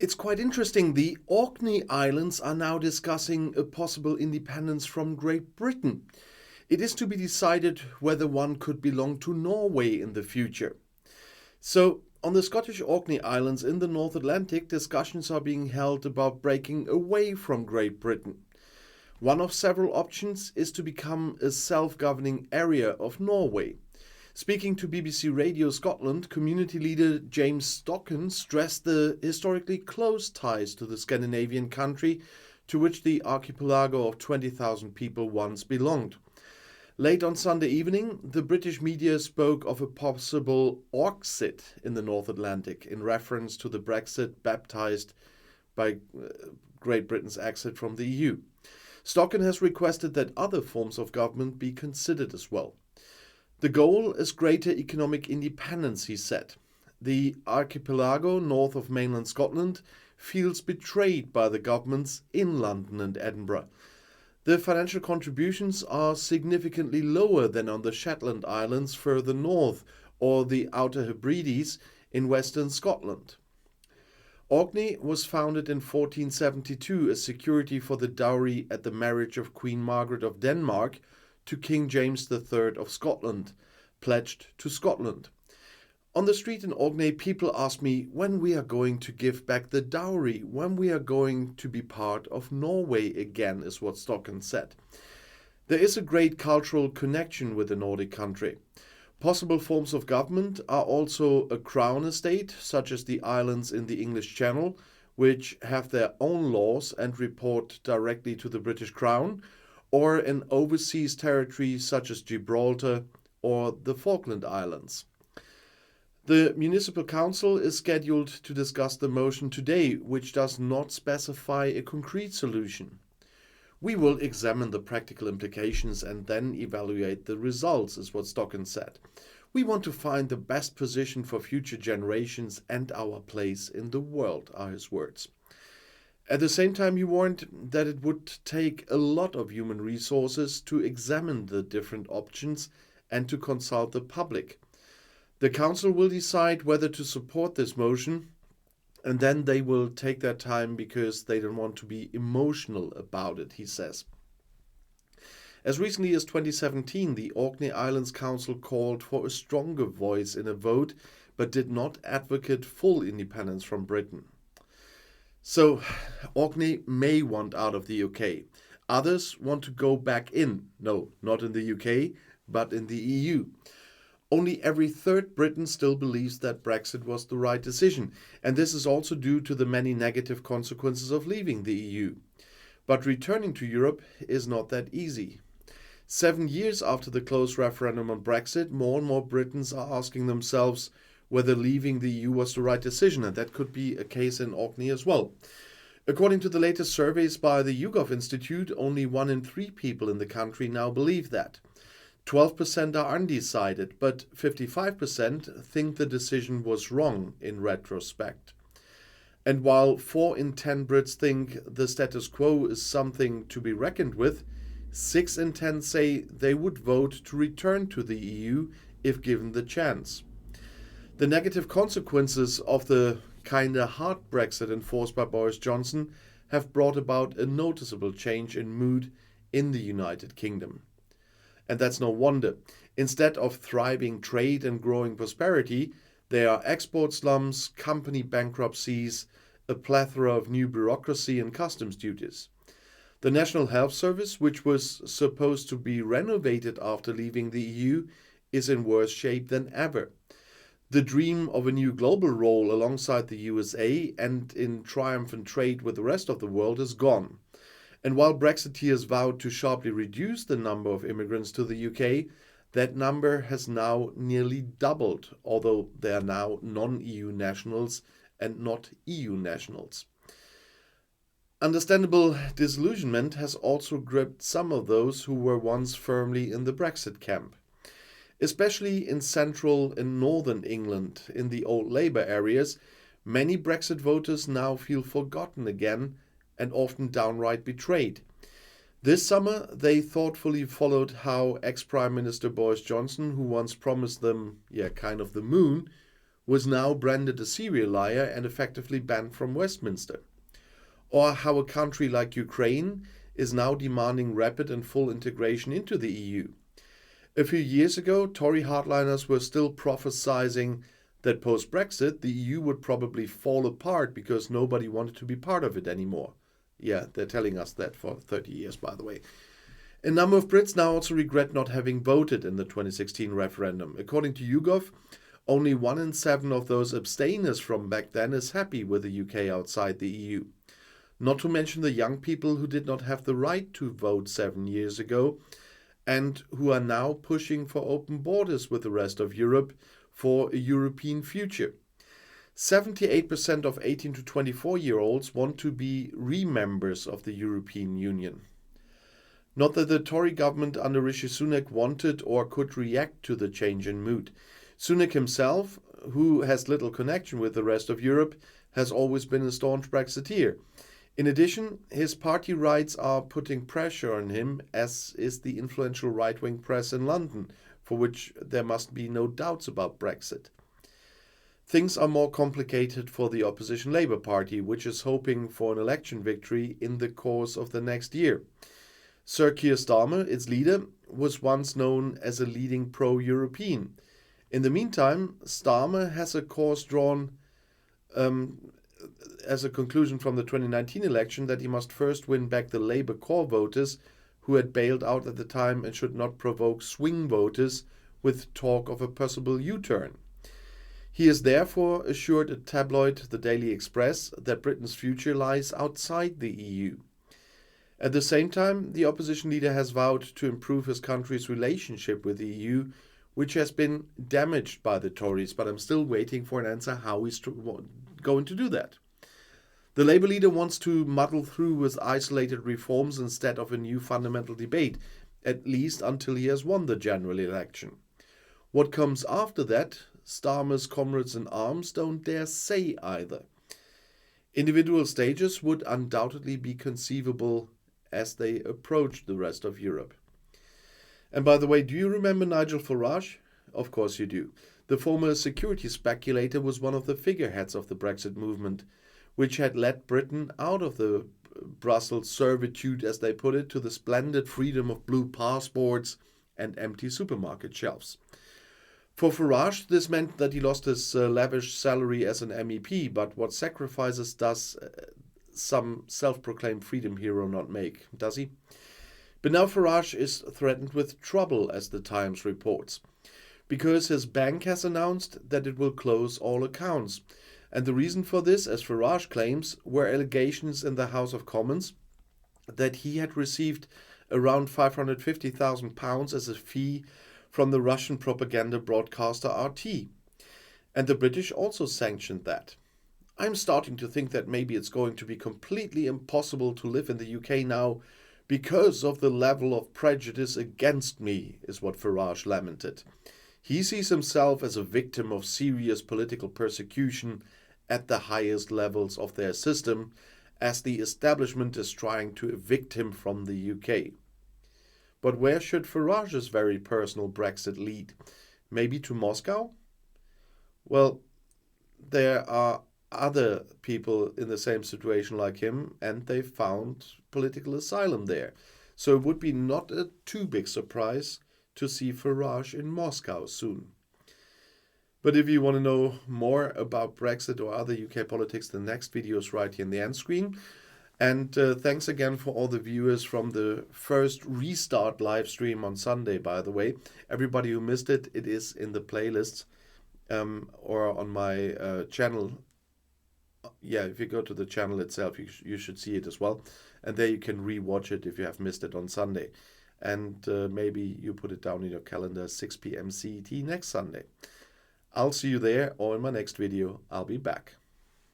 It's quite interesting. The Orkney Islands are now discussing a possible independence from Great Britain. It is to be decided whether one could belong to Norway in the future. So, on the Scottish Orkney Islands in the North Atlantic, discussions are being held about breaking away from Great Britain. One of several options is to become a self-governing area of Norway. Speaking to BBC Radio Scotland, community leader James Stocken stressed the historically close ties to the Scandinavian country to which the archipelago of 20,000 people once belonged. Late on Sunday evening, the British media spoke of a possible Orkxit in the North Atlantic in reference to the Brexit baptized by Great Britain's exit from the EU. Stocken has requested that other forms of government be considered as well. The goal is greater economic independence, he said. The archipelago north of mainland Scotland feels betrayed by the governments in London and Edinburgh. The financial contributions are significantly lower than on the Shetland Islands further north or the Outer Hebrides in western Scotland. Orkney was founded in 1472 as security for the dowry at the marriage of Queen Margaret of Denmark to King James III of Scotland, pledged to Scotland. On the street in Orkney, people ask me when we are going to give back the dowry, when we are going to be part of Norway again, is what Stocken said. There is a great cultural connection with the Nordic country. Possible forms of government are also a crown estate, such as the islands in the English Channel, which have their own laws and report directly to the British Crown, or an overseas territory such as Gibraltar or the Falkland Islands. The Municipal Council is scheduled to discuss the motion today, which does not specify a concrete solution. We will examine the practical implications and then evaluate the results, is what Stocken said. We want to find the best position for future generations and our place in the world, are his words. At the same time, he warned that it would take a lot of human resources to examine the different options and to consult the public. The Council will decide whether to support this motion, and then they will take their time because they don't want to be emotional about it, he says. As recently as 2017, the Orkney Islands Council called for a stronger voice in a vote, but did not advocate full independence from Britain. So, Orkney may want out of the UK. Others want to go back in. No, not in the UK, but in the EU. Only every third Briton still believes that Brexit was the right decision, and this is also due to the many negative consequences of leaving the EU. But returning to Europe is not that easy. 7 years after the close referendum on Brexit, more and more Britons are asking themselves whether leaving the EU was the right decision, and that could be a case in Orkney as well. According to the latest surveys by the YouGov Institute, only 1 in 3 people in the country now believe that. 12% are undecided, but 55% think the decision was wrong in retrospect. And while 4 in 10 Brits think the status quo is something to be reckoned with, 6 in 10 say they would vote to return to the EU if given the chance. The negative consequences of the kinda hard Brexit enforced by Boris Johnson have brought about a noticeable change in mood in the United Kingdom. And that's no wonder. Instead of thriving trade and growing prosperity, there are export slums, company bankruptcies, a plethora of new bureaucracy and customs duties. The National Health Service, which was supposed to be renovated after leaving the EU, is in worse shape than ever. The dream of a new global role alongside the USA and in triumphant trade with the rest of the world is gone. And while Brexiteers vowed to sharply reduce the number of immigrants to the UK, that number has now nearly doubled, although they are now non-EU nationals and not EU nationals. Understandable disillusionment has also gripped some of those who were once firmly in the Brexit camp. Especially in central and northern England, in the old Labour areas, many Brexit voters now feel forgotten again and often downright betrayed. This summer, they thoughtfully followed how ex-Prime Minister Boris Johnson, who once promised them, kind of the moon, was now branded a serial liar and effectively banned from Westminster. Or how a country like Ukraine is now demanding rapid and full integration into the EU. A few years ago, Tory hardliners were still prophesizing that post-Brexit, the EU would probably fall apart because nobody wanted to be part of it anymore. Yeah, they're telling us that for 30 years, by the way. A number of Brits now also regret not having voted in the 2016 referendum. According to YouGov, only 1 in 7 of those abstainers from back then is happy with the UK outside the EU. Not to mention the young people who did not have the right to vote 7 years ago and who are now pushing for open borders with the rest of Europe for a European future. 78% of 18 to 24-year-olds want to be re-members of the European Union. Not that the Tory government under Rishi Sunak wanted or could react to the change in mood. Sunak himself, who has little connection with the rest of Europe, has always been a staunch Brexiteer. In addition, his party rights are putting pressure on him, as is the influential right-wing press in London, for which there must be no doubts about Brexit. Things are more complicated for the opposition Labour Party, which is hoping for an election victory in the course of the next year. Sir Keir Starmer, its leader, was once known as a leading pro-European. In the meantime, Starmer has a course drawn as a conclusion from the 2019 election that he must first win back the Labour core voters who had bailed out at the time and should not provoke swing voters with talk of a possible U-turn. He has therefore assured a tabloid, the Daily Express, that Britain's future lies outside the EU. At the same time, the opposition leader has vowed to improve his country's relationship with the EU, which has been damaged by the Tories, but I'm still waiting for an answer how he's going to do that. The Labour leader wants to muddle through with isolated reforms instead of a new fundamental debate, at least until he has won the general election. What comes after that, Starmer's comrades in arms don't dare say either. Individual stages would undoubtedly be conceivable as they approach the rest of Europe. And by the way, do you remember Nigel Farage? Of course you do. The former security speculator was one of the figureheads of the Brexit movement, which had led Britain out of the Brussels servitude, as they put it, to the splendid freedom of blue passports and empty supermarket shelves. For Farage, this meant that he lost his lavish salary as an MEP, but what sacrifices does some self-proclaimed freedom hero not make, does he? But now Farage is threatened with trouble, as the Times reports, because his bank has announced that it will close all accounts. And the reason for this, as Farage claims, were allegations in the House of Commons that he had received around £550,000 as a fee from the Russian propaganda broadcaster RT. And the British also sanctioned that. I'm starting to think that maybe it's going to be completely impossible to live in the UK now because of the level of prejudice against me, is what Farage lamented. He sees himself as a victim of serious political persecution at the highest levels of their system, as the establishment is trying to evict him from the UK. But where should Farage's very personal Brexit lead? Maybe to Moscow? Well, there are other people in the same situation like him, and they found political asylum there. So it would be not a too big surprise to see Farage in Moscow soon. But if you want to know more about Brexit or other UK politics, the next video is right here in the end screen. And thanks again for all the viewers from the first restart live stream on Sunday, by the way. Everybody who missed it, it is in the playlists or on my channel. Yeah, if you go to the channel itself, you should see it as well. And there you can re-watch it if you have missed it on Sunday. And maybe you put it down in your calendar, 6 p.m. CET next Sunday. I'll see you there, or in my next video, I'll be back.